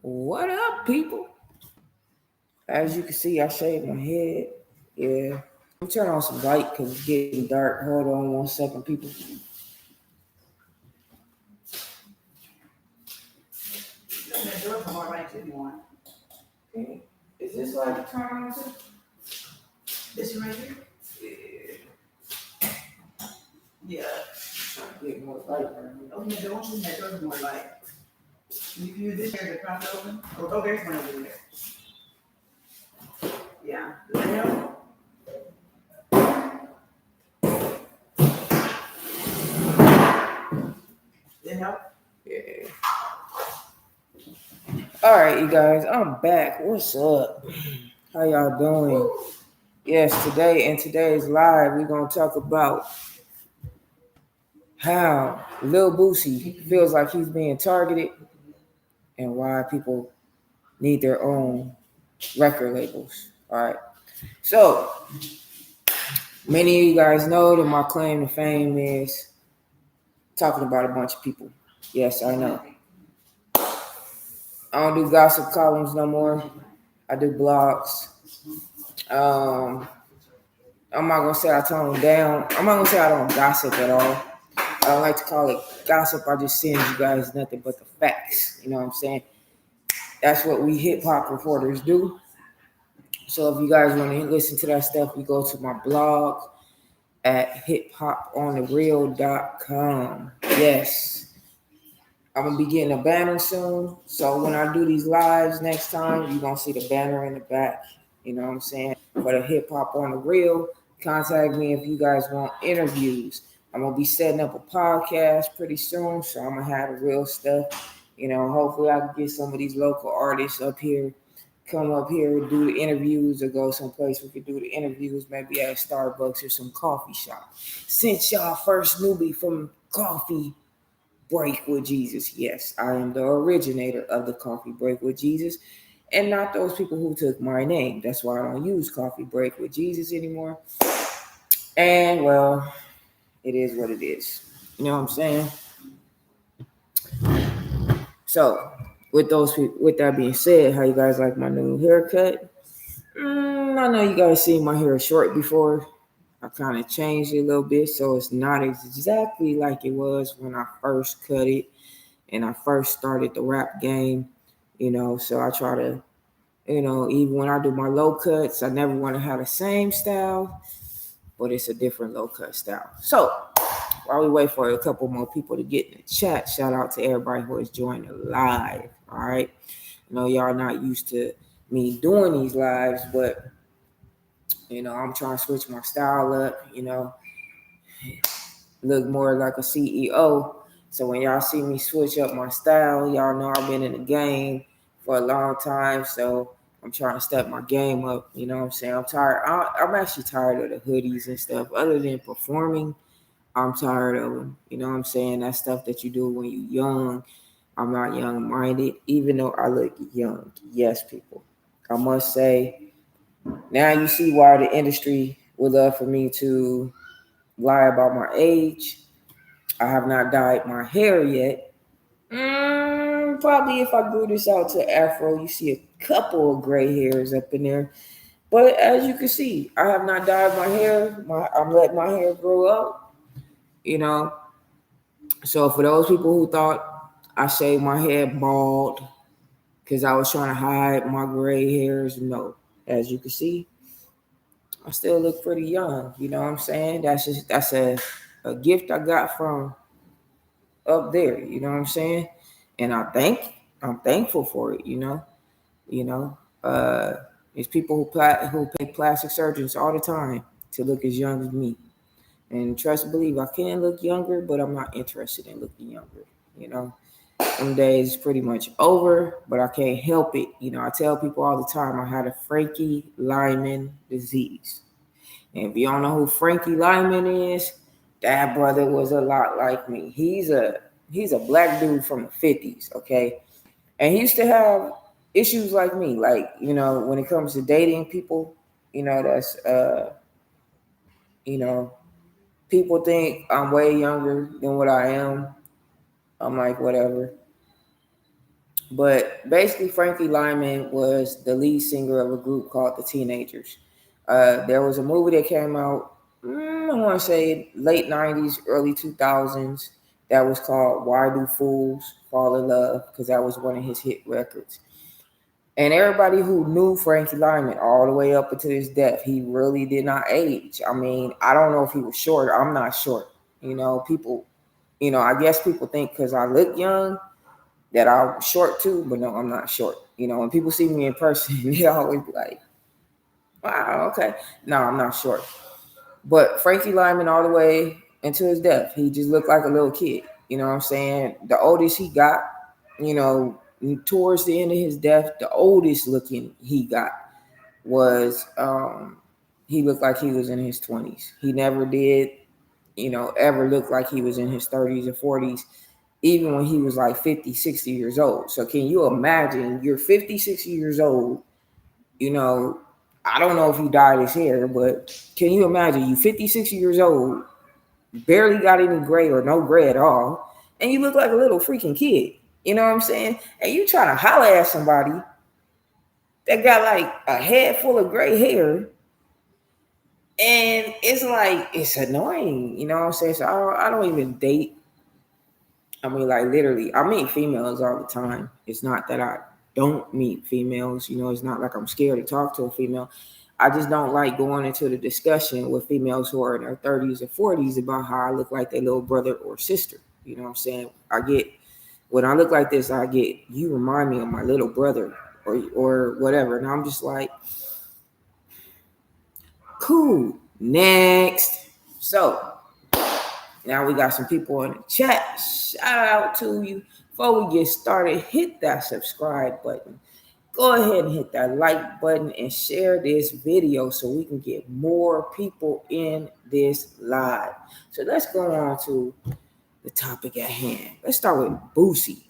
What up, people? As you can see, I shaved my head. Yeah. I'm turning on some light because it's getting dark. Hold on 1 second, people. Turn that door for more light if you want. Okay. Is this light turned on too? This one right here? Yeah. Trying to get more light right here. Open the door. Open that door for more light. You can use this here to prop it open. Oh, there's one over there. Yeah. Does that help? Did it help? Yeah. All right, you guys, I'm back. What's up? How y'all doing? Yes, today in today's live, we're gonna talk about how Lil Boosie feels like he's being targeted and why people need their own record labels. All right. So many of you guys know that my claim to fame is talking about a bunch of people. Yes, I know. I don't do gossip columns no more. I do blogs. I'm not gonna say I tone them down. I'm not gonna say I don't gossip at all. I don't like to call it gossip. I just send you guys nothing but the facts. You know what I'm saying? That's what we hip hop reporters do. So if you guys want to listen to that stuff, you go to my blog at hiphoponthereal.com. Yes. I'm gonna be getting a banner soon. So when I do these lives next time, you're gonna see the banner in the back. You know what I'm saying? For the Hip Hop on the Real, contact me if you guys want interviews. I'm gonna be setting up a podcast pretty soon, so I'm gonna have the real stuff. You know, hopefully I can get some of these local artists up here, come up here, do the interviews, or go someplace we could do the interviews, maybe at Starbucks or some coffee shop. Since y'all first newbie from coffee Break with Jesus. Yes, I am the originator of the Coffee Break with Jesus and not those people who took my name. That's why I don't use Coffee Break with Jesus anymore. And well, it is what it is. You know what I'm saying? So, with that being said, how you guys like my new haircut? I know you guys seen my hair short before. I kind of changed it a little bit, so it's not exactly like it was when I first cut it and I first started the rap game, so I try to, even when I do my low cuts, I never want to have the same style, but it's a different low cut style. So while we wait for a couple more people to get in the chat, shout out to everybody who is joining live. All right. I know y'all not used to me doing these lives, but I'm trying to switch my style up, look more like a CEO. So when y'all see me switch up my style, y'all know I've been in the game for a long time. So I'm trying to step my game up. You know what I'm saying? I'm tired. I'm actually tired of the hoodies and stuff. Other than performing, I'm tired of them. You know what I'm saying? That stuff that you do when you're young. I'm not young minded, even though I look young. Yes, people. I must say, now you see why the industry would love for me to lie about my age. I have not dyed my hair yet. Probably if I grew this out to afro, you see a couple of gray hairs up in there. But as you can see, I have not dyed my hair. I'm letting my hair grow up, you know. So for those people who thought I shaved my head bald because I was trying to hide my gray hairs, no. As you can see, I still look pretty young. You know what I'm saying? That's a gift I got from up there. You know what I'm saying? And I'm thankful for it. You know, uh, it's people who pay plastic surgeons all the time to look as young as me. And trust and believe, I can look younger, but I'm not interested in looking younger. You know, some days pretty much over, but I can't help it. I tell people all the time I had a Frankie Lyman disease. And if you don't know who Frankie Lyman is, that brother was a lot like me. He's a black dude from the 50s, okay? And he used to have issues like me, like, when it comes to dating people, that's you know, people think I'm way younger than what I am. I'm like, whatever. But basically, Frankie Lyman was the lead singer of a group called the Teenagers. There was a movie that came out, I want to say late 90s, early 2000s, that was called Why Do Fools Fall in Love? Because that was one of his hit records. And everybody who knew Frankie Lyman all the way up until his death, he really did not age. I mean, I don't know if he was short. I'm not short. People, I guess people think because I look young that I'm short too, but no, I'm not short. When people see me in person, they always be like, wow, okay. No, I'm not short. But Frankie Lyman, all the way until his death, he just looked like a little kid. You know what I'm saying? The oldest he got, you know, towards the end of his death, the oldest looking he got was he looked like he was in his 20s. He never did, ever look like he was in his 30s or 40s, even when he was like 50, 60 years old. So can you imagine you're 50, 60 years old, you know, I don't know if he dyed his hair, but can you imagine you 50, 60 years old, barely got any gray or no gray at all, and you look like a little freaking kid. You know what I'm saying? And you trying to holler at somebody that got like a head full of gray hair, and it's like it's annoying. You know what I'm saying? So I don't even date. I mean, like literally, I meet females all the time. It's not that I don't meet females. It's not like I'm scared to talk to a female. I just don't like going into the discussion with females who are in their 30s or 40s about how I look like their little brother or sister. You know what I'm saying? When I look like this, you remind me of my little brother or whatever. And I'm just like, cool, next. So now we got some people in the chat. Shout out to you. Before we get started, hit that subscribe button. Go ahead and hit that like button and share this video so we can get more people in this live. So let's go on to the topic at hand. Let's start with Boosie.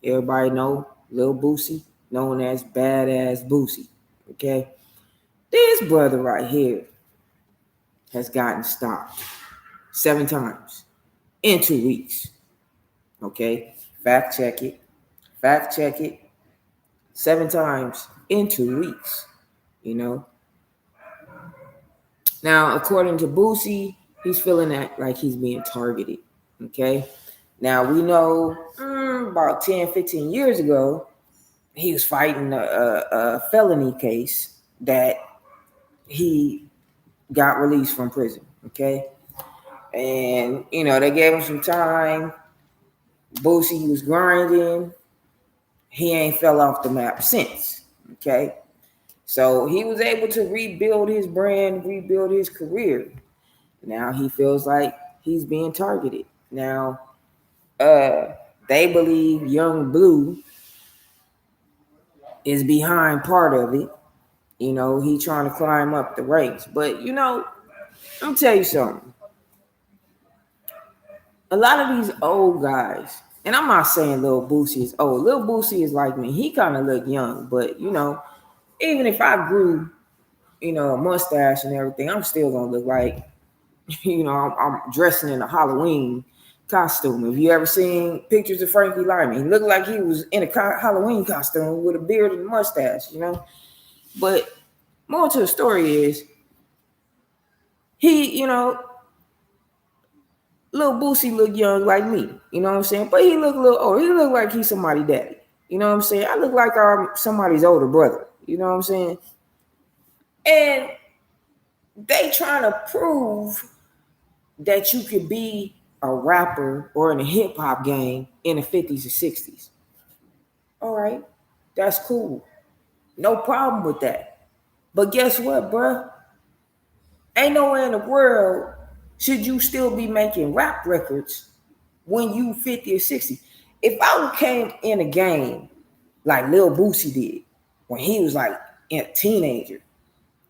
Everybody know Lil Boosie, known as Badass Boosie. Okay? This brother right here has gotten stopped 7 times in 2 weeks. Okay? Fact check it. 7 times in 2 weeks. Now, according to Boosie, he's feeling that like he's being targeted. Okay? Now, we know about 10, 15 years ago, he was fighting a felony case that he got released from prison. Okay? And, they gave him some time. Boosie, he was grinding. He ain't fell off the map since. Okay? So he was able to rebuild his brand, rebuild his career. Now he feels like he's being targeted. Now, they believe Young Blue is behind part of it. He trying to climb up the ranks. But, let me tell you something. A lot of these old guys, and I'm not saying Lil Boosie is old. Lil Boosie is like me. He kind of look young. But, even if I grew, a mustache and everything, I'm still going to look like, I'm dressing in a Halloween costume. Have you ever seen pictures of Frankie Lyman? He looked like he was in a Halloween costume with a beard and a mustache, But more to the story is he, Lil Boosie look young like me, you know what I'm saying? But he look a little old. He look like he's somebody's daddy, you know what I'm saying? I look like I'm somebody's older brother, you know what I'm saying? And they trying to prove that you could be a rapper or in a hip hop game in the 50s or 60s. All right, that's cool. No problem with that. But guess what, bruh? Ain't nowhere in the world should you still be making rap records when you 50 or 60. If I came in a game like Lil Boosie did when he was like a teenager,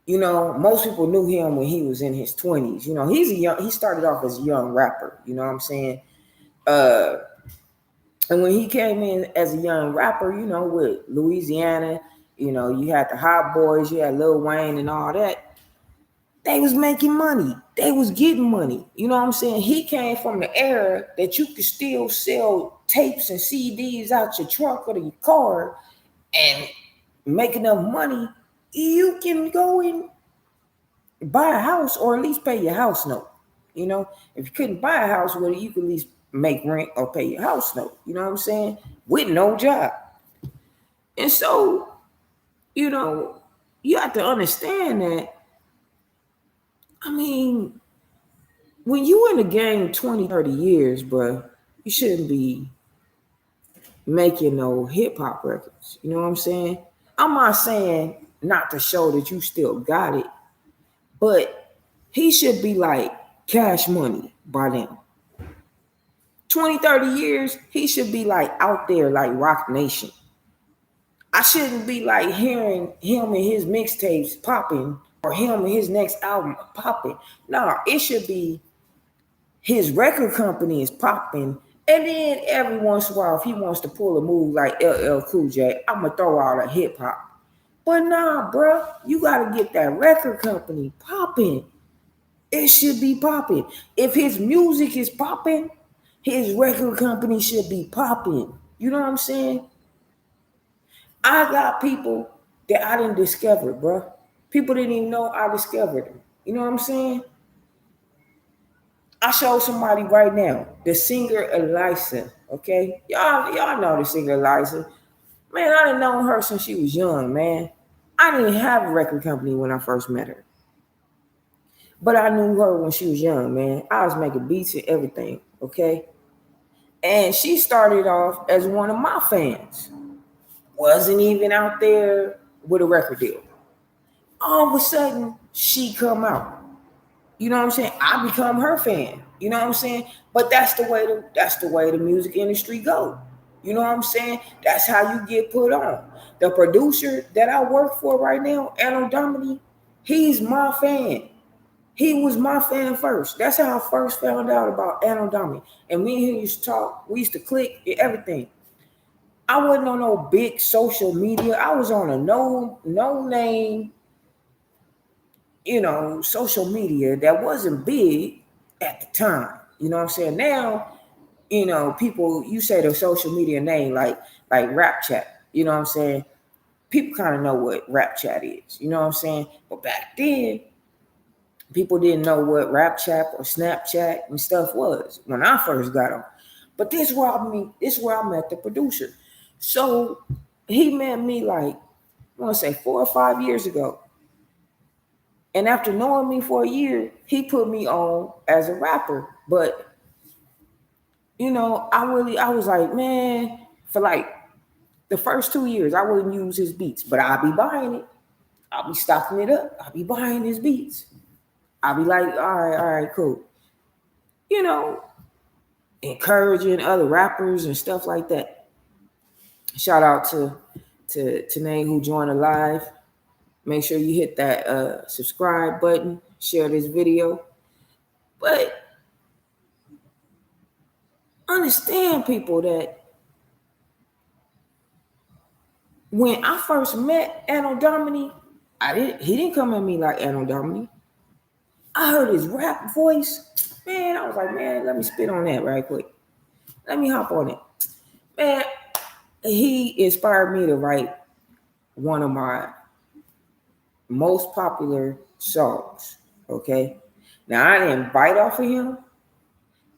most people knew him when he was in his 20s. He started off as a young rapper, you know what I'm saying? And when he came in as a young rapper, with Louisiana, you had the Hot Boys, you had Lil Wayne and all that. They was making money. They was getting money. You know what I'm saying? He came from the era that you could still sell tapes and CDs out your trunk or your car and make enough money, you can go and buy a house or at least pay your house note. You know, if you couldn't buy a house with it, you could at least make rent or pay your house note. You know what I'm saying? With no job. And so, you know, you have to understand that, I mean, when you in the game 20, 30 years, bro, you shouldn't be making no hip hop records. You know what I'm saying? I'm not saying not to show that you still got it, but he should be like Cash Money by then. 20, 30 years, he should be like out there like Rock Nation. I shouldn't be like hearing him and his mixtapes popping or him and his next album popping. No, it should be his record company is popping. And then every once in a while, if he wants to pull a move like LL Cool J, I'm going to throw out a hip hop. But nah, bruh, you got to get that record company popping. It should be popping. If his music is popping, his record company should be popping. You know what I'm saying? I got people that I didn't discover, bro. People didn't even know I discovered them. You know what I'm saying? I showed somebody right now, the singer Elisa. Okay, y'all know the singer Elisa. Man, I didn't know her since she was young, man. I didn't have a record company when I first met her, but I knew her when she was young, man. I was making beats and everything. Okay, and she started off as one of my fans. Wasn't even out there with a record deal. All of a sudden, she come out. You know what I'm saying? I become her fan. You know what I'm saying? But that's the way the music industry go. You know what I'm saying? That's how you get put on. The producer that I work for right now, Anno Domini, he's my fan. He was my fan first. That's how I first found out about Anno Domini. And me and him used to talk. We used to click and everything. I wasn't on no big social media. I was on a no name, social media that wasn't big at the time. You know what I'm saying? Now, people, you say the social media name like Rap Chat. You know what I'm saying? People kind of know what Rap Chat is. You know what I'm saying? But back then, people didn't know what Rap Chat or Snapchat and stuff was when I first got on. But this is where I met the producer. So he met me like, I want to say 4 or 5 years ago. And after knowing me for a year, he put me on as a rapper. But, I was like, man, for like the first 2 years, I wouldn't use his beats, but I'll be buying it. I'll be stocking it up. I'll be buying his beats. I'll be like, all right, cool. Encouraging other rappers and stuff like that. Shout out to Tanae who joined the live. Make sure you hit that subscribe button, share this video. But understand, people, that when I first met Anno Domini, he didn't come at me like Anno Domini. I heard his rap voice. Man, I was like, man, let me spit on that right quick. Let me hop on it. Man, he inspired me to write one of my most popular songs. Okay. Now, I didn't bite off of him.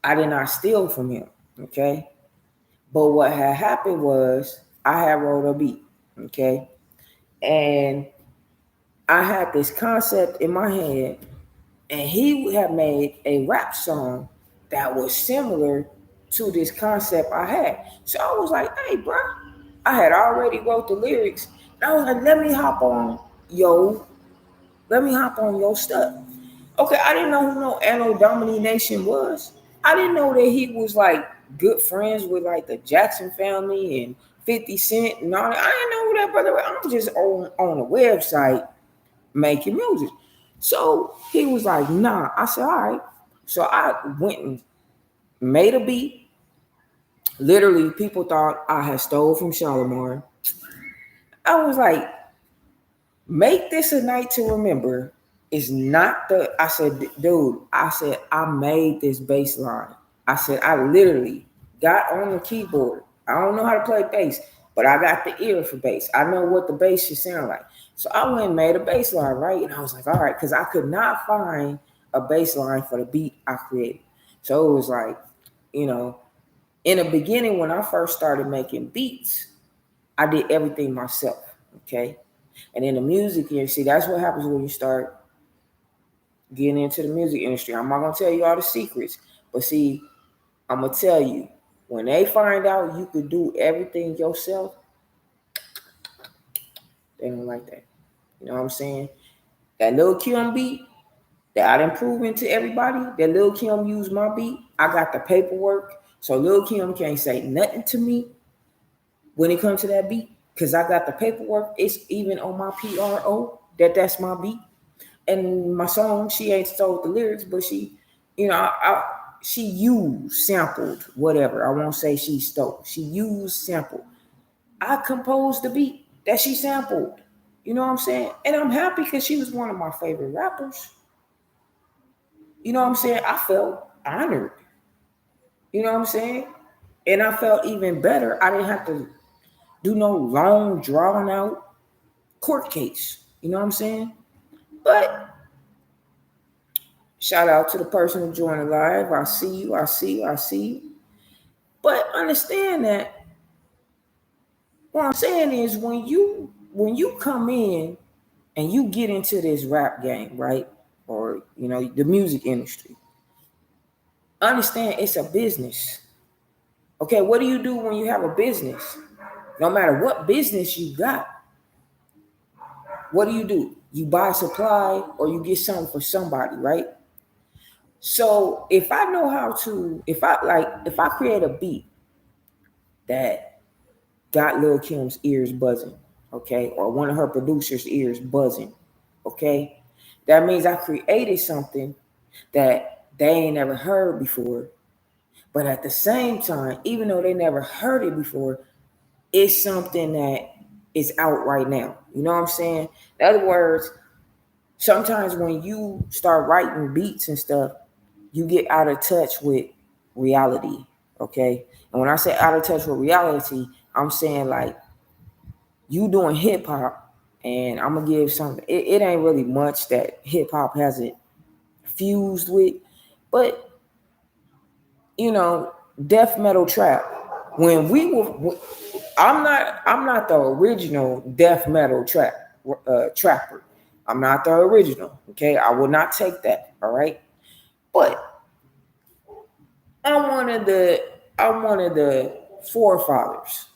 I did not steal from him. Okay. But what had happened was I had wrote a beat. Okay. And I had this concept in my head, and he had made a rap song that was similar to this concept I had. So I was like, hey, bro, I had already wrote the lyrics. And I was like, let me hop on your stuff. Okay, I didn't know who no Anno Domini Nation was. I didn't know that he was like good friends with like the Jackson family and 50 Cent and all that. I didn't know who that brother was. I'm just on a website making music. So he was like, nah. I said, all right. So I went and made a beat. Literally, people thought I had stole from Shalimar. I was like, make this a night to remember. It's not I said, I made this bass line. I said, I literally got on the keyboard. I don't know how to play bass, but I got the ear for bass. I know what the bass should sound like. So I went and made a bass line, right? And I was like, all right, because I could not find a bass line for the beat I created. So it was like, you know, in the beginning when I first started making beats, I did everything myself. Okay. And in the music industry, that's what happens when you start getting into the music industry. I'm not gonna tell you all the secrets, but see, I'm gonna tell you, when they find out you could do everything yourself, they don't like that. You know what I'm saying? That Lil Kim beat that I done proven to everybody that Lil Kim used my beat. I got the paperwork, so Lil Kim can't say nothing to me when it comes to that beat because I got the paperwork. It's even on my PRO that's my beat. And my song, she ain't stole the lyrics, but she, you know, she used, sampled, whatever. I won't say she stole. She used, sampled. I composed the beat that she sampled. You know what I'm saying? And I'm happy because she was one of my favorite rappers. You know what I'm saying? I felt honored. You know what I'm saying? And I felt even better. I didn't have to do no long, drawn out court case. You know what I'm saying? But shout out to the person who joined the live. I see you. I see you. I see you. But understand that what I'm saying is when you come in and you get into this rap game, right? Or the music industry, understand it's a business. Okay, what do you do when you have a business? No matter what business you got, what do? You buy supply or you get something for somebody, right? So if I know how to, if I create a beat that got Lil Kim's ears buzzing, okay, or one of her producers' ears buzzing, okay, that means I created something that they ain't never heard before. But at the same time, even though they never heard it before, it's something that is out right now. You know what I'm saying? In other words, sometimes when you start writing beats and stuff, you get out of touch with reality. Okay. And when I say out of touch with reality, I'm saying like you doing hip hop, and I'm gonna give something. It ain't really much that hip hop hasn't fused with, but death metal trap. When we were, I'm not the original death metal trapper. I'm not the original. Okay, I will not take that. All right, but I'm one of the forefathers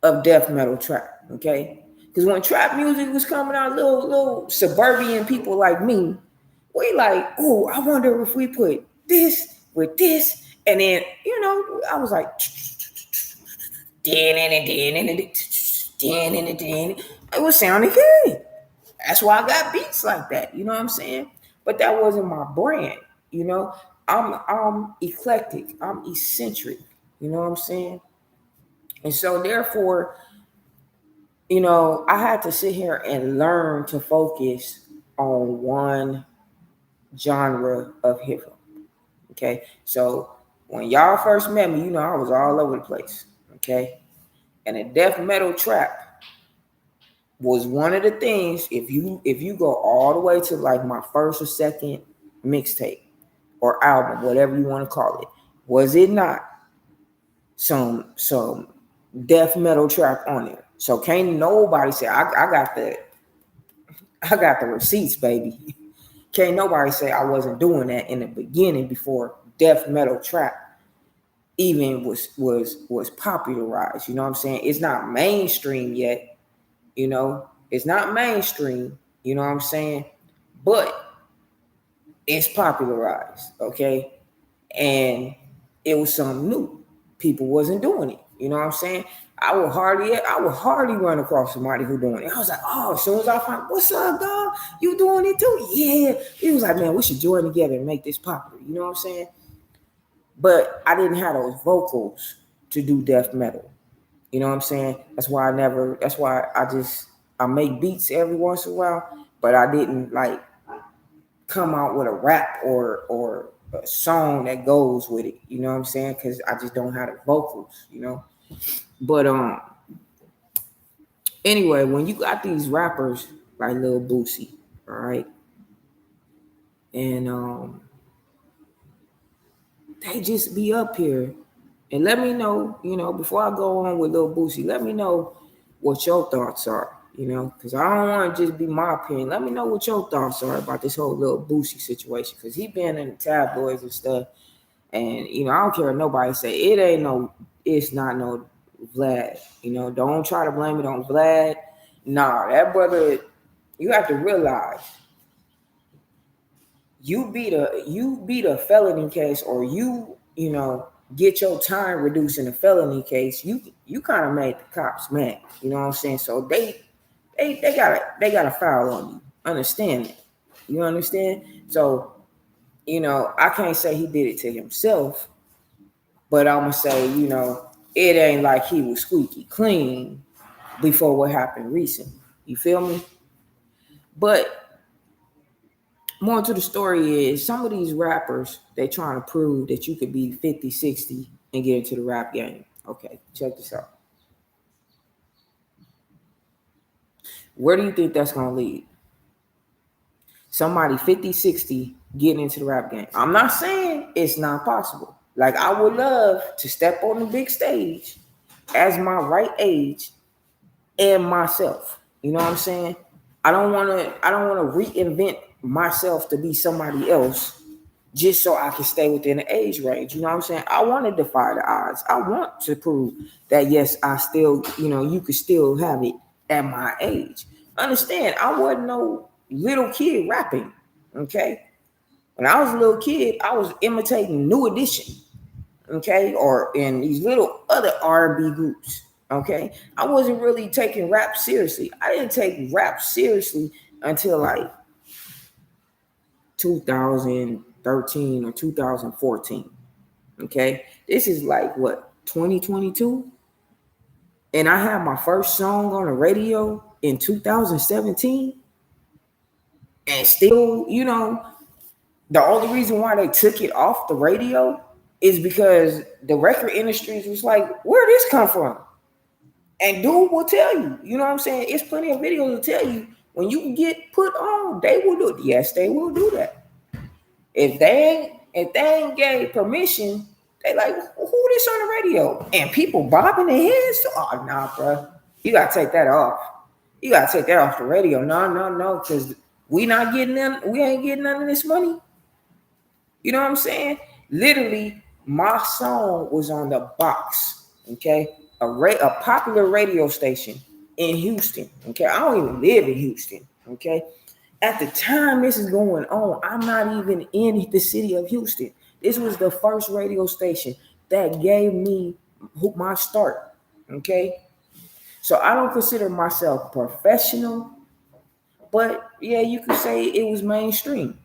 of death metal trap. Okay, because when trap music was coming out, little suburban people like me, we like, oh, I wonder if we put this with this, and then I was like, it was sounding good. That's why I got beats like that. You know what I'm saying? But that wasn't my brand. You know, I'm eclectic. I'm eccentric. You know what I'm saying? And so therefore, I had to sit here and learn to focus on one genre of hip hop. Okay. So when y'all first met me, I was all over the place. Okay. And the death metal trap was one of the things. If you go all the way to like my first or second mixtape or album, whatever you want to call it, was it not some death metal trap on there? So can't nobody say I got the receipts, baby. Can't nobody say I wasn't doing that in the beginning before death metal trap even was popularized. You know what I'm saying? It's not mainstream yet. It's not mainstream. You know what I'm saying? But it's popularized. Okay, and it was something new. People wasn't doing it. You know what I'm saying? I would hardly run across somebody who doing it. I was like, oh, as soon as I find, what's up, dog? You doing it too? Yeah. He was like, man, we should join together and make this popular. You know what I'm saying? But I didn't have those vocals to do death metal. You know what I'm saying? That's why I make beats every once in a while, but I didn't like come out with a rap or a song that goes with it. You know what I'm saying? Because I just don't have the vocals. You know. But anyway, when you got these rappers like Lil Boosie, all right, and they just be up here and let me know, before I go on with Lil Boosie, let me know what your thoughts are, because I don't want to just be my opinion. Let me know what your thoughts are about this whole Lil Boosie situation, because he been in the tabloids and stuff, and I don't care what nobody say. It's not no Vlad. Don't try to blame it on Vlad. Nah, that brother, you have to realize you beat a felony case, or get your time reduced in a felony case. You kind of made the cops mad. You know what I'm saying? So they got a foul on you. Understand that? You understand? So I can't say he did it to himself, but I'm gonna say it ain't like he was squeaky clean before what happened recently. You feel me? But more to the story is some of these rappers, they trying to prove that you could be 50, 60 and get into the rap game. Okay, check this out. Where do you think that's going to lead? Somebody 50, 60 getting into the rap game. I'm not saying it's not possible. Like, I would love to step on the big stage as my right age and myself. You know what I'm saying? I don't want to reinvent myself to be somebody else just so I can stay within the age range. You know what I'm saying? I want to defy the odds. I want to prove that, yes, I still, you could still have it at my age. Understand, I wasn't no little kid rapping, okay? When I was a little kid, I was imitating New Edition, okay? Or in these little other R&B groups, okay? I wasn't really taking rap seriously. I didn't take rap seriously until like 2013 or 2014. Okay. This is like what, 2022? And I had my first song on the radio in 2017. And still, the only reason why they took it off the radio is because the record industry was like, where this come from? And dude will tell you, you know what I'm saying? It's plenty of videos to tell you when you get put on, they will do it. Yes, they will do that. If they ain't gave permission, they like, who this on the radio? And people bobbing their heads. Oh, nah, bro. You gotta take that off. You gotta take that off the radio. No, because we ain't getting none of this money. You know what I'm saying? Literally, my song was on the box. Okay. A popular radio station in Houston. Okay. I don't even live in Houston. Okay. At the time this is going on, I'm not even in the city of Houston. This was the first radio station that gave me my start. Okay. So I don't consider myself professional, but yeah, you could say it was mainstream.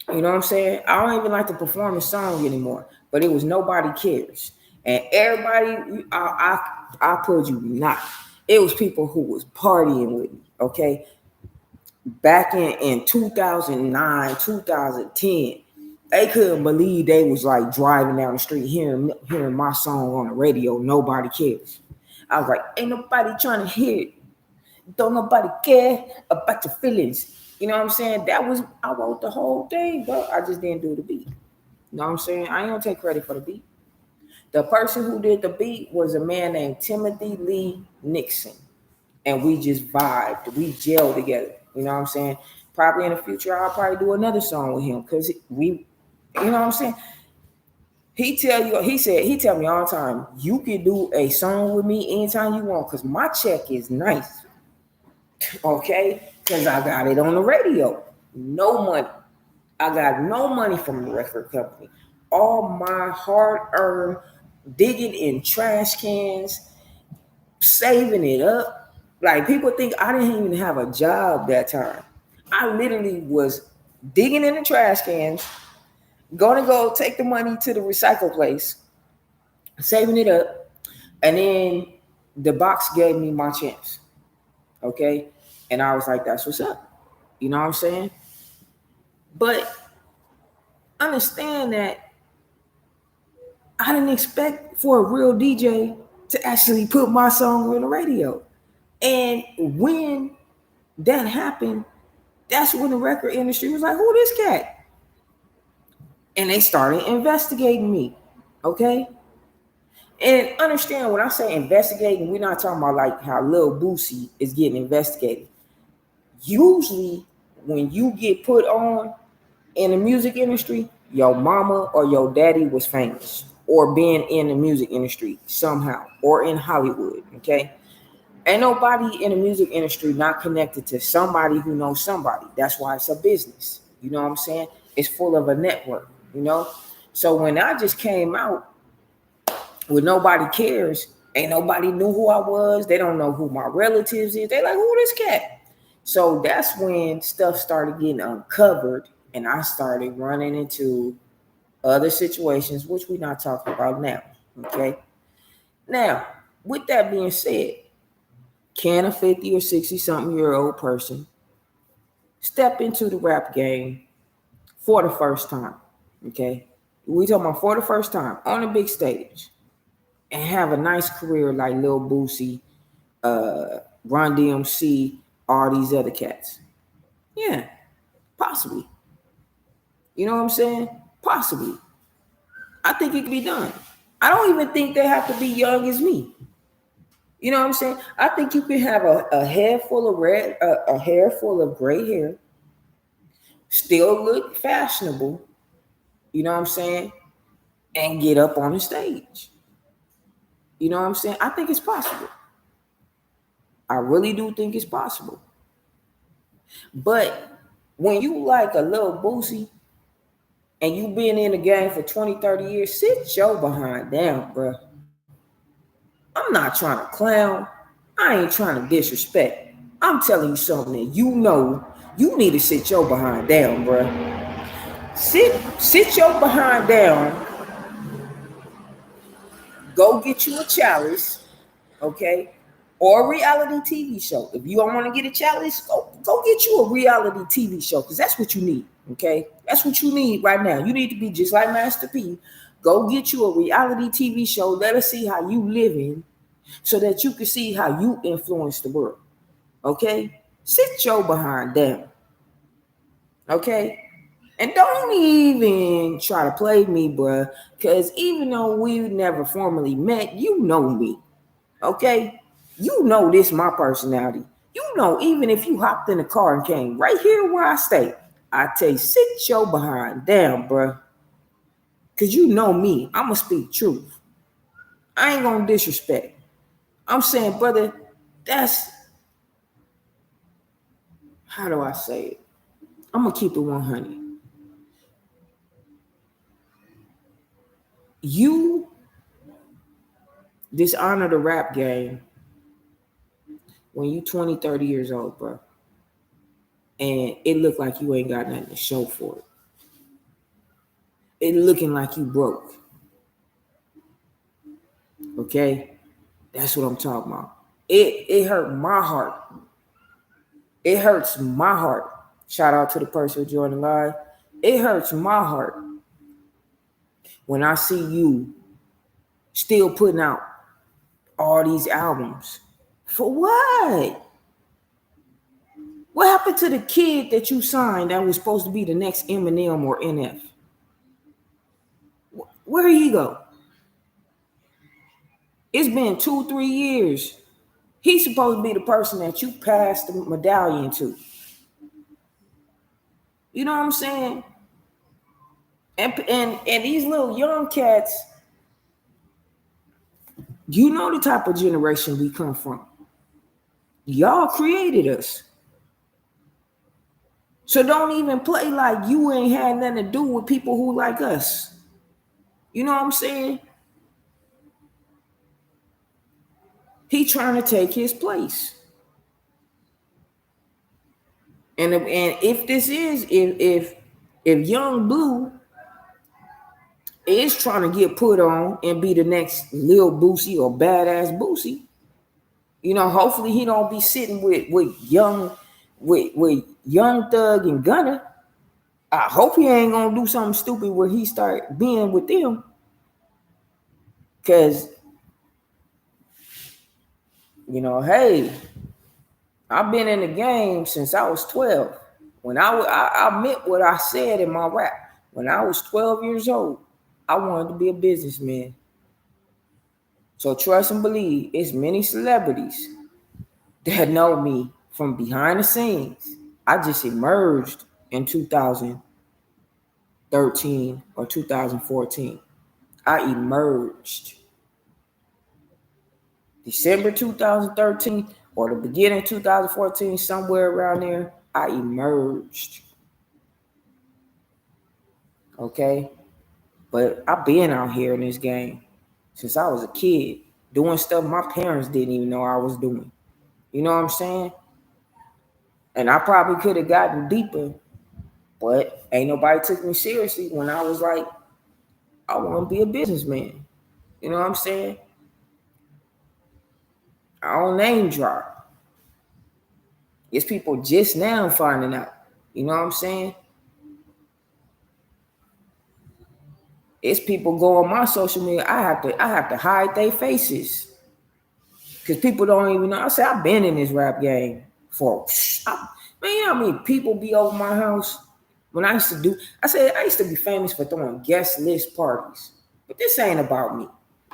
You know what I'm saying? I don't even like to perform a song anymore, but it was Nobody Cares. And everybody, I put you not. It was people who was partying with me, okay? Back in 2009, 2010, they couldn't believe they was like driving down the street hearing my song on the radio. Nobody cares. I was like, ain't nobody trying to hear it. Don't nobody care about your feelings. You know what I'm saying? I wrote the whole thing, but I just didn't do the beat. You know what I'm saying? I ain't gonna take credit for the beat. The person who did the beat was a man named Timothy Lee Nixon. And we just vibed. We gelled together. You know what I'm saying? Probably in the future, I'll probably do another song with him because you know what I'm saying? He tell me all the time, you can do a song with me anytime you want because my check is nice. Okay? Because I got it on the radio. No money. I got no money from the record company. All my hard-earned digging in trash cans, saving it up. Like, people think I didn't even have a job that time. I literally was digging in the trash cans, gonna go take the money to the recycle place, saving it up, and then the box gave me my chance. Okay? And I was like, that's what's up. You know what I'm saying? But understand that I didn't expect for a real DJ to actually put my song on the radio. And when that happened, that's when the record industry was like, who this cat? And they started investigating me. Okay? And understand when I say investigating, we're not talking about like how Lil Boosie is getting investigated. Usually, when you get put on in the music industry, your mama or your daddy was famous or being in the music industry somehow or in Hollywood. Okay? Ain't nobody in the music industry not connected to somebody who knows somebody. That's why it's a business. You know what I'm saying? It's full of a network, you know? So when I just came out with Nobody Cares, ain't nobody knew who I was. They don't know who my relatives is. They like, who this cat? So that's when stuff started getting uncovered and I started running into other situations, which we're not talking about now. Okay. Now, with that being said, can a 50 or 60 something year old person step into the rap game for the first time? Okay. We talking about for the first time on a big stage and have a nice career like Lil Boosie, Run DMC, all these other cats. Yeah, possibly. You know what I'm saying? Possibly. I think it can be done. I don't even think they have to be young as me. You know what I'm saying? I think you can have a hair full of red, a hair full of gray hair, still look fashionable. You know what I'm saying? And get up on the stage. You know what I'm saying? I think it's possible. I really do think it's possible. But when you like a little Boosie and you been in the game for 20, 30 years, sit your behind down, bro. I'm not trying to clown. I ain't trying to disrespect. I'm telling you something that you know you need to sit your behind down, bro. Sit your behind down. Go get you a chalice, okay? Or a reality TV show. If you don't want to get a chalice, go get you a reality TV show because that's what you need, okay? That's what you need right now. You need to be just like Master P. Go get you a reality TV show. Let us see how you living so that you can see how you influence the world, okay? Sit your behind down, okay? And don't even try to play me, bruh, because even though we never formally met, you know me, okay? You know this my personality. You know, even if you hopped in the car and came right here where I stay, I tell you, sit your behind down, bruh. Because you know me. I'm going to speak truth. I ain't going to disrespect. I'm saying, brother, that's, how do I say it? I'm going to keep it 100. You dishonor the rap game when you 20, 30 years old, bro. And it look like you ain't got nothing to show for it. It looking like you broke. Okay? That's what I'm talking about. It hurt my heart. It hurts my heart. Shout out to the person who joined the live. It hurts my heart when I see you still putting out all these albums. For what? What happened to the kid that you signed that was supposed to be the next Eminem or NF? Where did he go? It's been 2-3 years. He's supposed to be the person that you passed the medallion to. You know what I'm saying? And these little young cats, you know the type of generation we come from. Y'all created us. So don't even play like you ain't had nothing to do with people who like us. You know what I'm saying? He trying to take his place. And if this is if Young Blue is trying to get put on and be the next Lil Boosie or badass Boosie, you know, hopefully he don't be sitting with young Thug and Gunna. I hope he ain't gonna do something stupid where he start being with them. Cause hey, I've been in the game since I was 12. When I meant what I said in my rap. When I was 12 years old, I wanted to be a businessman. So trust and believe, it's many celebrities that know me from behind the scenes. I just emerged in 2013 or 2014. I emerged December 2013 or the beginning of 2014, somewhere around there. I emerged. Okay? But I've been out here in this game since I was a kid, doing stuff my parents didn't even know I was doing. You know what I'm saying? And I probably could have gotten deeper, but ain't nobody took me seriously when I was like, I want to be a businessman. You know what I'm saying? I don't name drop. It's people just now finding out. You know what I'm saying? It's people go on my social media. I have to hide their faces. Because people don't even know. I say I've been in this rap game for man, you know how many people be over my house? When I used to do, I used to be famous for throwing guest list parties. But this ain't about me.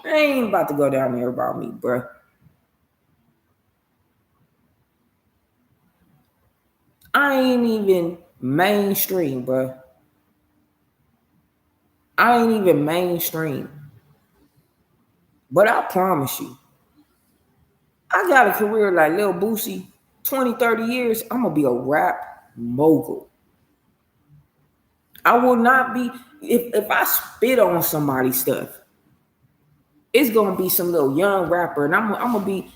I ain't about to go down there about me, bruh. I ain't even mainstream, bruh. I ain't even mainstream. But I promise you, I got a career like Lil Boosie, 20, 30 years, I'm going to be a rap mogul. I will not be, if I spit on somebody's stuff, it's gonna be some little young rapper, and I'm gonna be,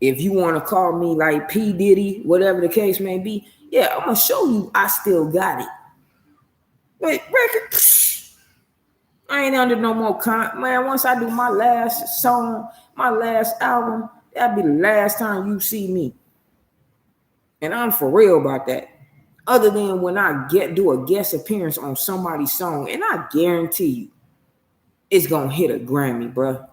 if you want to call me like P Diddy, whatever the case may be, yeah, I'm gonna show you I still got it. But record, I ain't under no more man. Once I do my last song, my last album, that'll be the last time you see me, and I'm for real about that. Other than when I do a guest appearance on somebody's song, and I guarantee you, it's gonna hit a Grammy, bruh.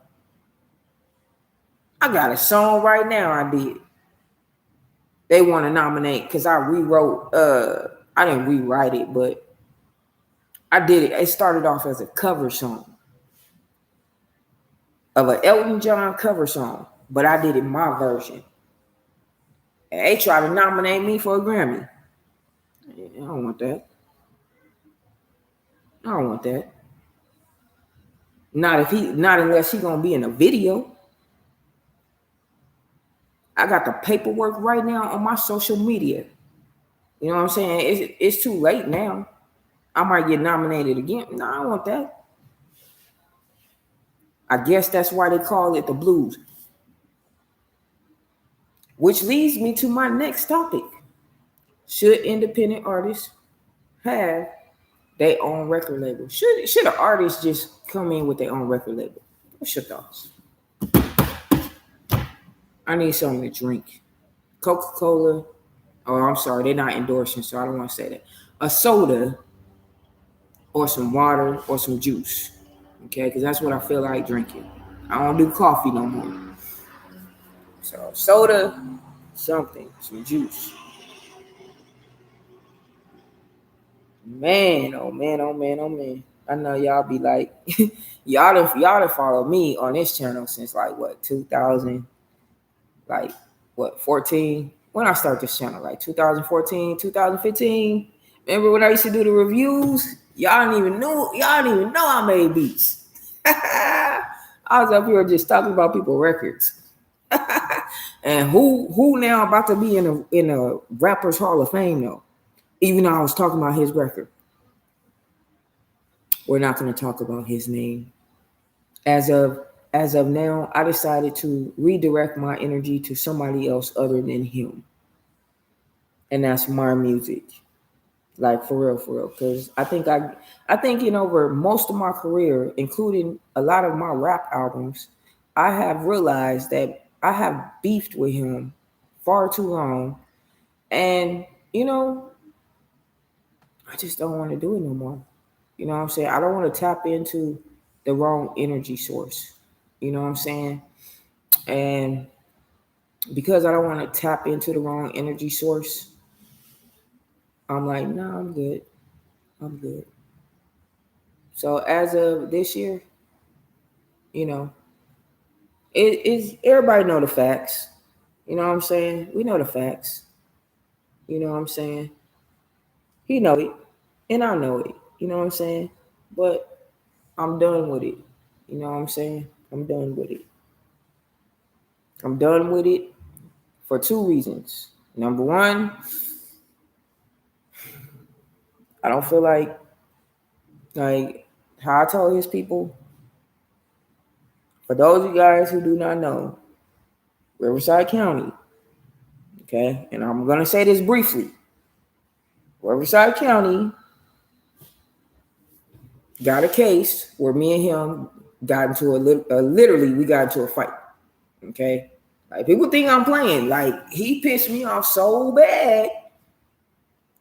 I got a song right now I did. They want to nominate because I rewrote, I didn't rewrite it, but I did it. It started off as a cover song of an Elton John cover song, but I did it my version. And they tried to nominate me for a Grammy. I don't want that. I don't want that. Not unless he gonna be in a video. I got the paperwork right now on my social media. You know what I'm saying? It's too late now. I might get nominated again. No, I don't want that. I guess that's why they call it the blues. Which leads me to my next topic. Should independent artists have their own record label? Should an artist just come in with their own record label? What's your thoughts? I need something to drink. Coca-Cola. Oh, I'm sorry, they're not endorsing, so I don't want to say that. A soda or some water or some juice. Okay, because that's what I feel like drinking. I don't do coffee no more. So soda, something, some juice. Man, oh man, oh man, oh man. I know y'all be like, y'all done follow me on this channel since like what 2000, like what 14. When I start this channel, like 2014, 2015. Remember when I used to do the reviews? Y'all didn't even know I made beats. I was up here just talking about people records. And who now about to be in a Rappers Hall of Fame though? Even though I was talking about his record. We're not going to talk about his name. As of now, I decided to redirect my energy to somebody else other than him. And that's my music. Like for real. Because I think over most of my career, including a lot of my rap albums, I have realized that I have beefed with him far too long. And, I just don't want to do it no more. You know what I'm saying? I don't want to tap into the wrong energy source. You know what I'm saying? And because I don't want to tap into the wrong energy source, I'm like, no, I'm good. I'm good. So as of this year, you know, it is everybody know the facts. You know what I'm saying? We know the facts. You know what I'm saying? He know it, and I know it. You know what I'm saying? But I'm done with it. You know what I'm saying? I'm done with it. I'm done with it for two reasons. Number one, I don't feel like how I told his people. For those of you guys who do not know, Riverside County, okay, and I'm gonna say this briefly. Riverside County got a case where me and him got into literally we got into a fight. Okay, like people think I'm playing. Like he pissed me off so bad.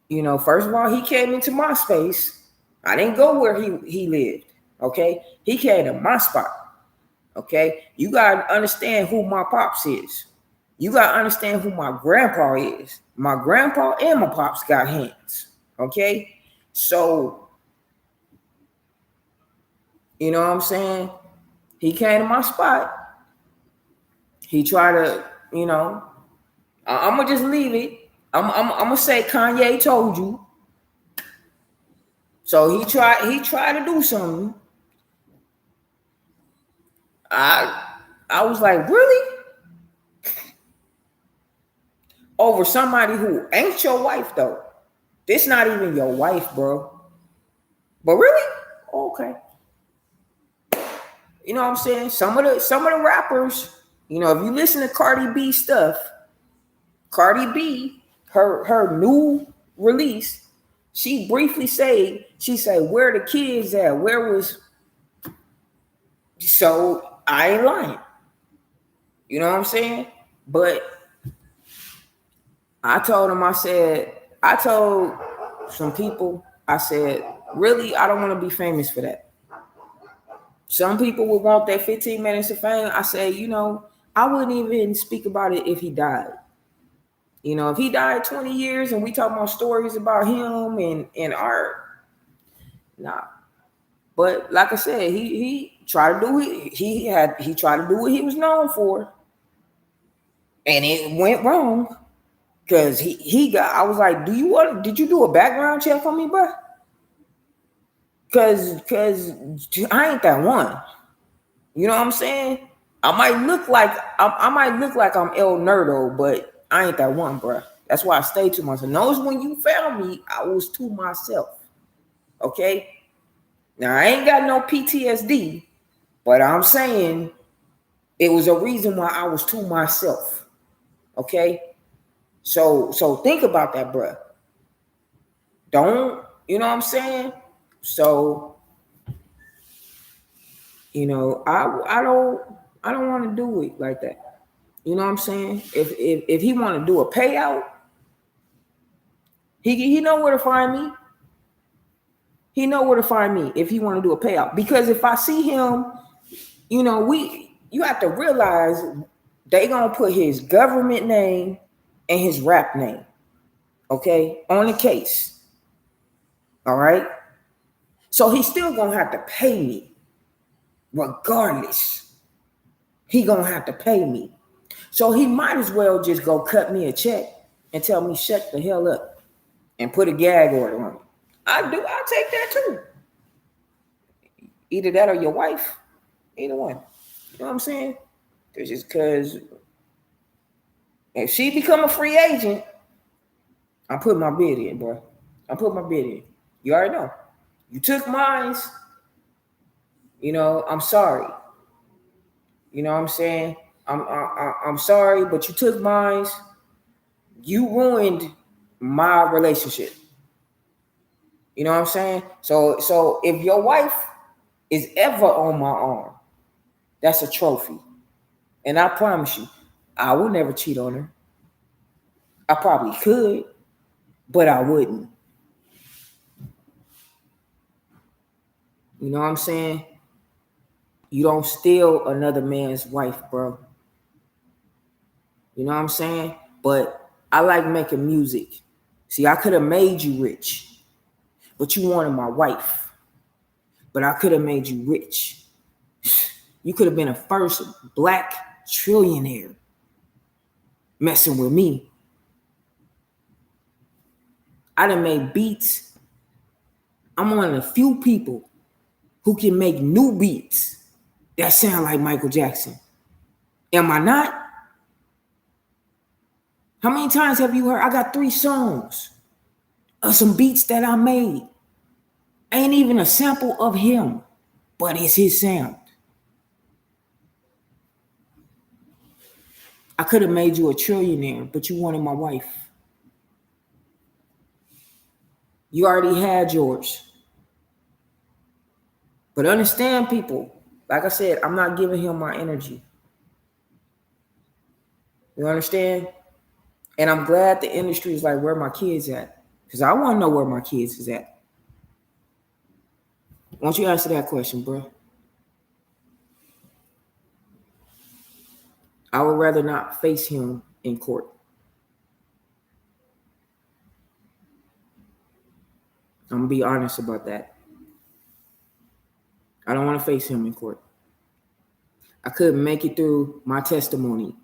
You know, first of all, he came into my space. I didn't go where he lived. Okay, he came to my spot. Okay, you gotta understand who my pops is. You gotta understand who my grandpa is. My grandpa and my pops got hands. Okay, so you know what I'm saying? He came to my spot. He tried to, you know, I'm gonna just leave it. I'm gonna say Kanye told you. So he tried to do something. I was like, really? Over somebody who ain't your wife though. This not even your wife, bro. But really? Okay. You know what I'm saying? Some of the rappers, you know, if you listen to Cardi B stuff, Cardi B, her new release, she briefly said, where the kids at? Where was so I ain't lying. You know what I'm saying? But I told some people, I said, really, I don't want to be famous for that. Some people would want that 15 minutes of fame. I say, you know, I wouldn't even speak about it if he died. You know, if he died 20 years and we talk about stories about him and art, nah. But like I said, he tried to do it. He tried to do what he was known for, and it went wrong. Cause he got. I was like, Did you do a background check on me, bro? Cause I ain't that one. You know what I'm saying? I might look like I'm El Nerdo, but I ain't that one, bro. That's why I stay to myself. Notice when you found me, I was to myself. Okay. Now I ain't got no PTSD, but I'm saying it was a reason why I was to myself. Okay. So think about that, bro. Don't, you know what I'm saying? So, you know, I don't want to do it like that. You know what I'm saying? If he want to do a payout, he know where to find me. He know where to find me if he want to do a payout. Because if I see him, you know, you have to realize they gonna put his government name and his rap name, okay, on the case. All right. So he's still gonna have to pay me, regardless. He gonna have to pay me. So he might as well just go cut me a check and tell me shut the hell up and put a gag order on it. I'll take that too. Either that or your wife. Either one. You know what I'm saying? Because if she become a free agent, I'm putting my bid in, bro. I'm putting my bid in. You already know. You took mine. You know, I'm sorry. You know what I'm saying? I'm sorry, but you took mine. You ruined my relationship. You know what I'm saying? So if your wife is ever on my arm, that's a trophy. And I promise you, I will never cheat on her. I probably could, but I wouldn't. You know what I'm saying? You don't steal another man's wife, bro. You know what I'm saying? But I like making music. See, I could have made you rich, but you wanted my wife. But I could have made you rich. You could have been a first black trillionaire messing with me. I done made beats. I'm one of the few people who can make new beats that sound like Michael Jackson. Am I not? How many times have you heard? I got 3 songs of some beats that I made. Ain't even a sample of him, but it's his sound. I could have made you a trillionaire, but you wanted my wife. You already had yours. But understand, people, like I said, I'm not giving him my energy. You understand? And I'm glad the industry is like where my kids at. Because I want to know where my kids is at. Why don't you answer that question, bro? I would rather not face him in court. I'm going to be honest about that. I don't want to face him in court. I couldn't make it through my testimony.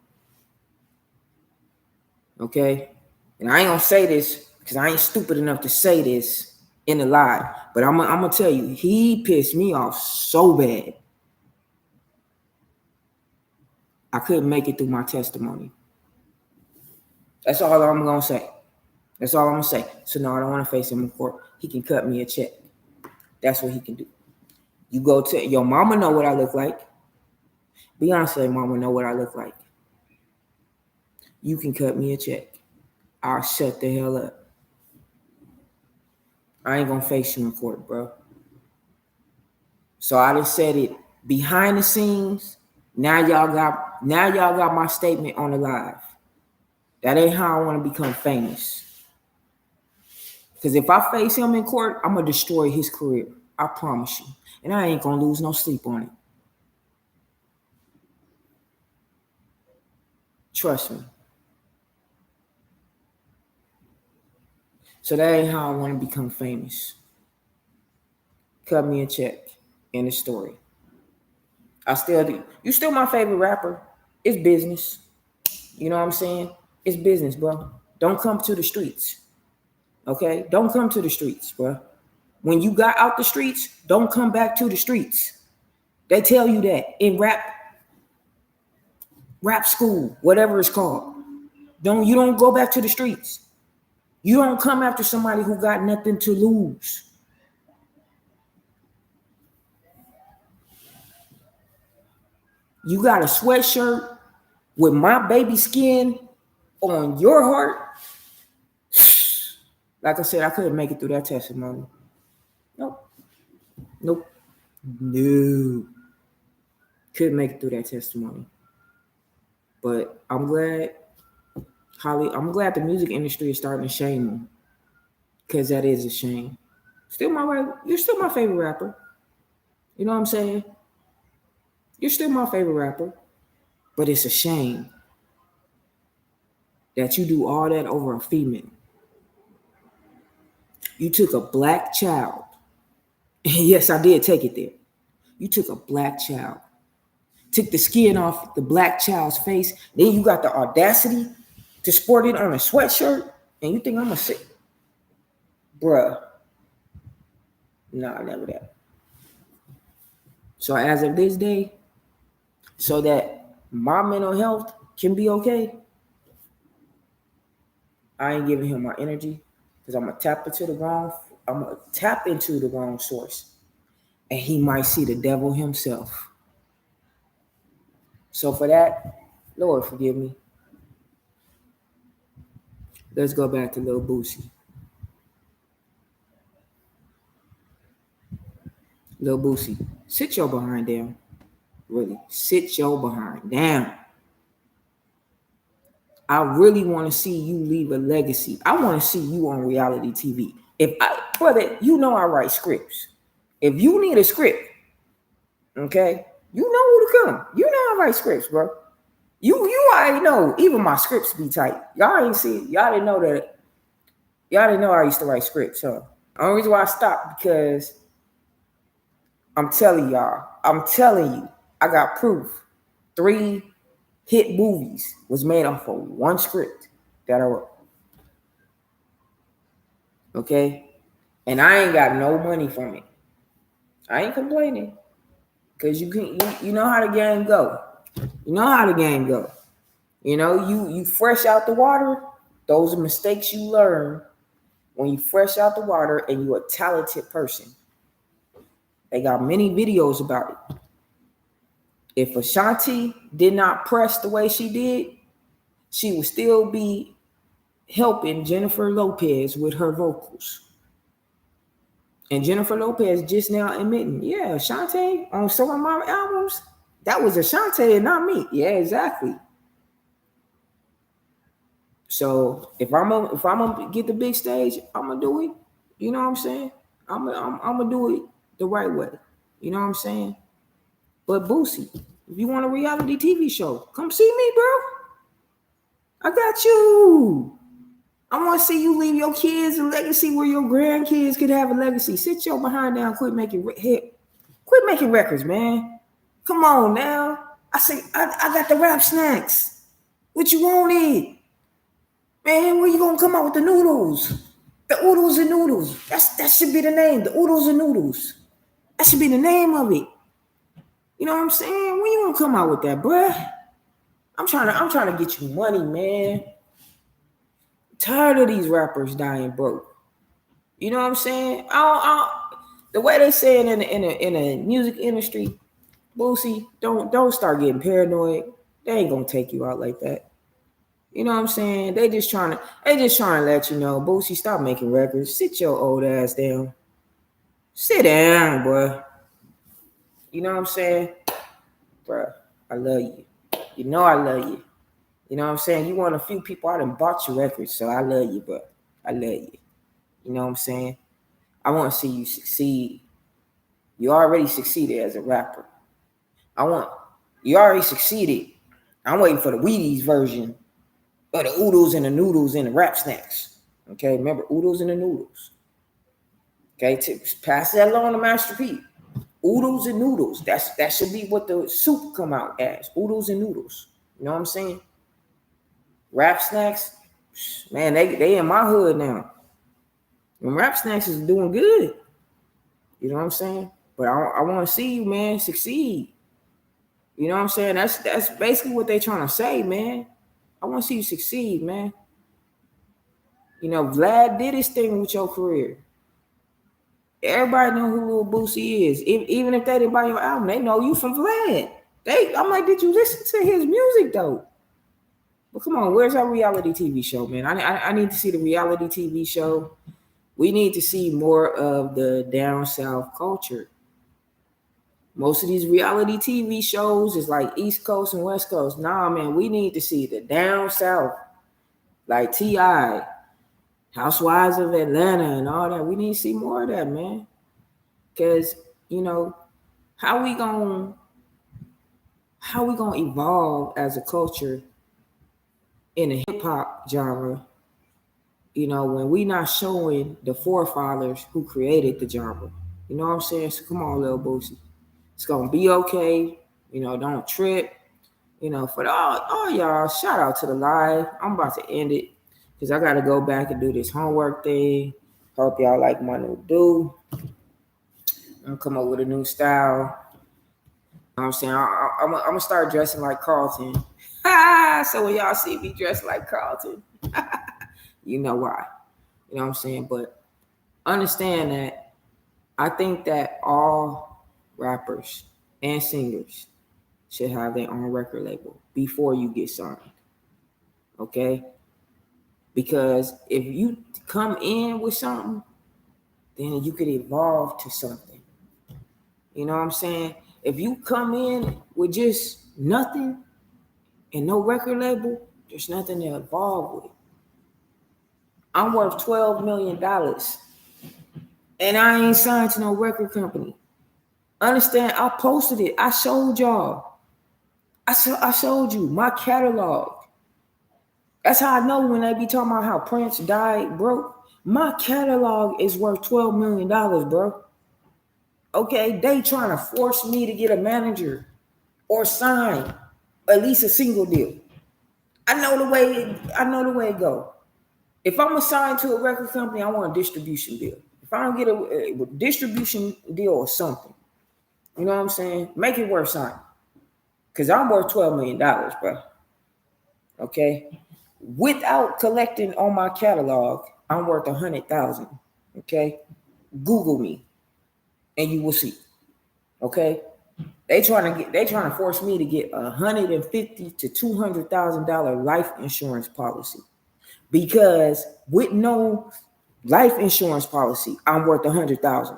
Okay? And I ain't going to say this because I ain't stupid enough to say this in the live. But I'm going to tell you, he pissed me off so bad. I couldn't make it through my testimony. That's all I'm going to say. That's all I'm going to say. So no, I don't want to face him in court. He can cut me a check. That's what he can do. You go to your mama know what I look like. Beyonce mama know what I look like. You can cut me a check. I'll shut the hell up. I ain't gonna face you in court, bro. So I just said it behind the scenes. Now y'all got my statement on the live. That ain't how I want to become famous. Because if I face him in court, I'm gonna destroy his career. I promise you. And I ain't gonna lose no sleep on it. Trust me. So that ain't how I want to become famous. Cut me a check. End of story. I still do. You still my favorite rapper. It's business. You know what I'm saying? It's business, bro. Don't come to the streets. Okay? Don't come to the streets, bro. When you got out the streets, don't come back to the streets. They tell you that in rap school, whatever it's called. You don't go back to the streets. You don't come after somebody who got nothing to lose. You got a sweatshirt with my baby skin on your heart. Like I said, I couldn't make it through that testimony. Nope. No. Couldn't make it through that testimony. But I'm glad the music industry is starting to shame him. Because that is a shame. You're still my favorite rapper. You know what I'm saying? You're still my favorite rapper. But it's a shame that you do all that over a female. You took a black child. Yes, I did take it there. You took a black child. Took the skin off the black child's face. Then you got the audacity to sport it on a sweatshirt. And you think I'm going to sit? Bruh. Nah, never that. So as of this day, so that my mental health can be okay, I ain't giving him my energy because I'm gonna tap into the wrong source. And he might see the devil himself. So for that, Lord forgive me. Let's go back to Lil Boosie. Lil Boosie, sit your behind down. Really, sit your behind down. I really want to see you leave a legacy. I want to see you on reality TV. Brother, you know I write scripts. If you need a script, okay, you know who to come. You know I write scripts, bro. You already know. Even my scripts be tight. Y'all ain't see. Y'all didn't know that. Y'all didn't know I used to write scripts. So the only reason why I stopped because I'm telling y'all. I'm telling you. I got proof. 3 hit movies was made off of one script that I wrote. Okay, and I ain't got no money from it. I ain't complaining. Cause you know how the game go. You know how the game go. You know, you fresh out the water. Those are mistakes you learn when you fresh out the water and you're a talented person. They got many videos about it. If Ashanti did not press the way she did, she would still be helping Jennifer Lopez with her vocals. And Jennifer Lopez just now admitting, yeah, Ashanti on some of my albums, that was Ashanti and not me. Yeah, exactly. So if I'm gonna get the big stage, I'm gonna do it. You know what I'm saying? I'm gonna do it the right way. You know what I'm saying? But Boosie, if you want a reality TV show, come see me, bro. I got you. I want to see you leave your kids a legacy where your grandkids could have a legacy. Sit your behind down. Quit making records, man. Come on now. I got the rap snacks. What you wanted? Man, when you gonna come out with the noodles? The oodles and noodles. That should be the name. The oodles and noodles. That should be the name of it. You know what I'm saying? When you gonna come out with that, bruh? I'm trying to get you money, man. I'm tired of these rappers dying broke. You know what I'm saying? The way they say it in the music industry, Boosie, don't start getting paranoid. They ain't gonna take you out like that. You know what I'm saying? They just trying to let you know, Boosie, stop making records. Sit your old ass down. Sit down, bro. You know what I'm saying? Bro, I love you. You know I love you. You know what I'm saying? You one of a few people I done bought your records, so I love you, bro. I love you. You know what I'm saying? I want to see you succeed. You already succeeded as a rapper. You already succeeded. I'm waiting for the Wheaties version of the oodles and the noodles and the rap snacks. Okay, remember oodles and the noodles. Okay, pass that along to Master P. Oodles and noodles. That should be what the soup come out as. Oodles and noodles. You know what I'm saying? Rap snacks, man, they in my hood now. And rap snacks is doing good. You know what I'm saying? But I want to see you, man, succeed. You know what I'm saying? That's basically what they trying to say, man. I want to see you succeed, man. You know, Vlad did his thing with your career. Everybody know who Lil Boosie is. Even if they didn't buy your album, they know you from Vlad. I'm like, did you listen to his music though? But come on, where's our reality TV show, man? I need to see the reality TV show. We need to see more of the down south culture. Most of these reality TV shows is like East Coast and West Coast. Nah, man, we need to see the down south, like T.I., Housewives of Atlanta and all that. We need to see more of that, man. Because, you know, how we gonna evolve as a culture in a hip hop genre, you know, when we not showing the forefathers who created the genre. You know what I'm saying? So come on, Lil Boosie. It's gonna be okay. You know, don't trip. You know, for all y'all, shout out to the live. I'm about to end it because I gotta go back and do this homework thing. Hope y'all like my new do. I'm gonna come up with a new style. You know what I'm saying? I'm gonna start dressing like Carlton. So when y'all see me dressed like Carlton, you know why. You know what I'm saying? But understand that I think that all rappers and singers should have their own record label before you get signed. Okay? Because if you come in with something, then you could evolve to something. You know what I'm saying? If you come in with just nothing and no record label, there's nothing to evolve with. I'm worth $12 million. And I ain't signed to no record company. Understand? I posted it. I showed y'all. I showed you my catalog. That's how I know when they be talking about how Prince died broke. My catalog is worth $12 million, bro. Okay, they trying to force me to get a manager or sign at least a single deal. I know the way. I know the way it go. If I'm assigned to a record company, I want a distribution deal. If I don't get a distribution deal or something, you know what I'm saying? Make it worth signing. Cause I'm worth $12 million, bro. Okay. Without collecting on my catalog, I'm worth 100,000. Okay. Google me and you will see. Okay. They trying to force me to get $150,000 to $200,000 life insurance policy. Because with no life insurance policy, I'm worth 100,000.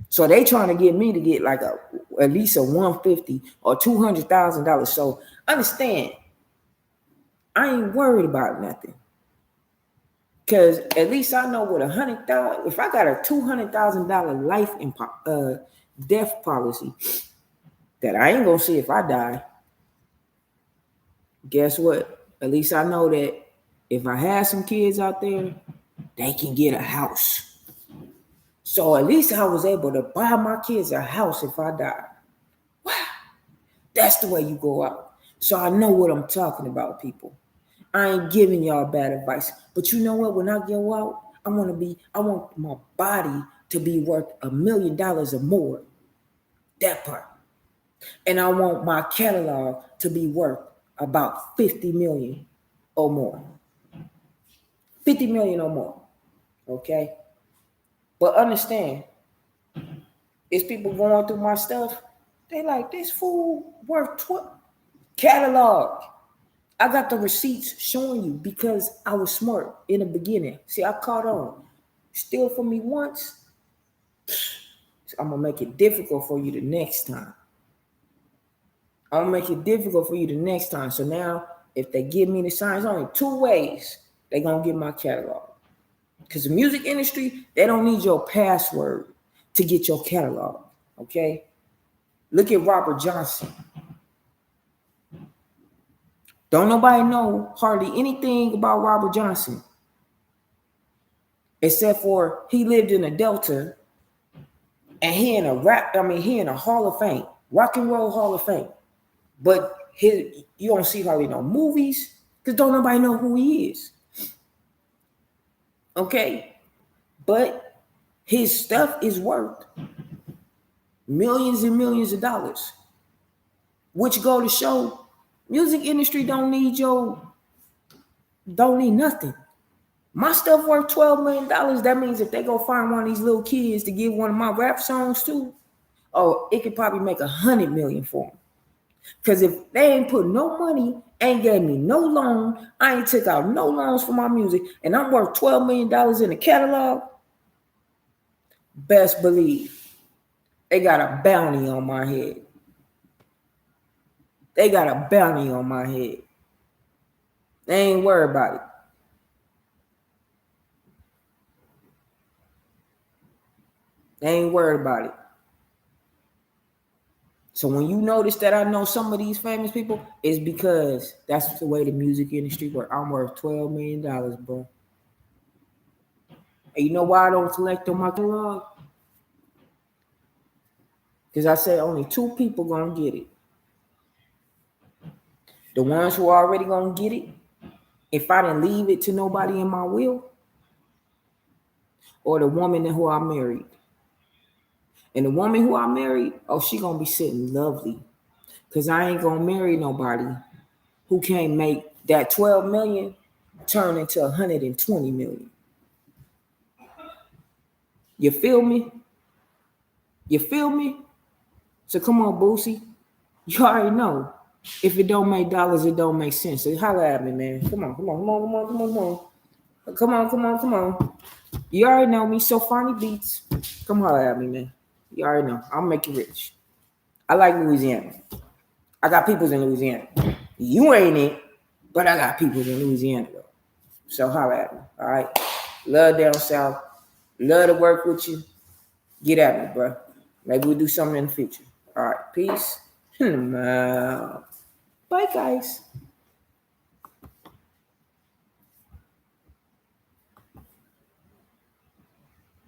So they trying to get me to get like at least a $150,000 or $200,000. So understand, I ain't worried about nothing. Cause at least I know with 100,000, if I got a $200,000 life death policy that I ain't gonna see if I die, guess what? At least I know that if I have some kids out there, they can get a house. So at least I was able to buy my kids a house if I die. Wow, that's the way you go out. So I know what I'm talking about, people. I ain't giving y'all bad advice. But you know what? When I go out, I want my body to be worth $1 million or more. That part. And I want my catalog to be worth about 50 million or more. 50 million or more. Okay? But understand, it's people going through my stuff. They like, this fool worth 12. Catalog. I got the receipts showing you because I was smart in the beginning. See, I caught on. Steal from me once, so I'm going to make it difficult for you the next time. I'm going to make it difficult for you the next time. So now, if they give me the signs, only 2 ways they're going to get my catalog. Because the music industry, they don't need your password to get your catalog. Okay? Look at Robert Johnson. Don't nobody know hardly anything about Robert Johnson. Except for he lived in the Delta and he in a Hall of Fame, Rock and Roll Hall of Fame. But you don't see hardly no movies because don't nobody know who he is. Okay? But his stuff is worth millions and millions of dollars. Which go to show music industry don't need nothing. My stuff worth $12 million. That means if they go find one of these little kids to give one of my rap songs to, it could probably make $100 million for them. Because if they ain't put no money, ain't gave me no loan, I ain't took out no loans for my music, and I'm worth $12 million in the catalog, best believe they got a bounty on my head. They got a bounty on my head. They ain't worried about it. They ain't worried about it. So when you notice that I know some of these famous people, it's because that's the way the music industry works. I'm worth $12 million, bro. And you know why I don't collect on my catalog? Because I said only 2 people gonna get it. The ones who are already gonna get it, if I didn't leave it to nobody in my will, or the woman who I married. And the woman who I married, she gonna be sitting lovely. Because I ain't gonna marry nobody who can't make that 12 million turn into 120 million. You feel me? You feel me? So come on, Boosie. You already know. If it don't make dollars, it don't make sense. So holler at me, man. Come on. Come on. You already know me. So funny beats. Come holler at me, man. You already know. I'll make you rich. I like Louisiana. I got peoples in Louisiana. You ain't it, but I got peoples in Louisiana, though. So holler at me, all right? Love down south. Love to work with you. get at me, bro. Maybe we'll do something in the future. All right, peace. Bye, guys.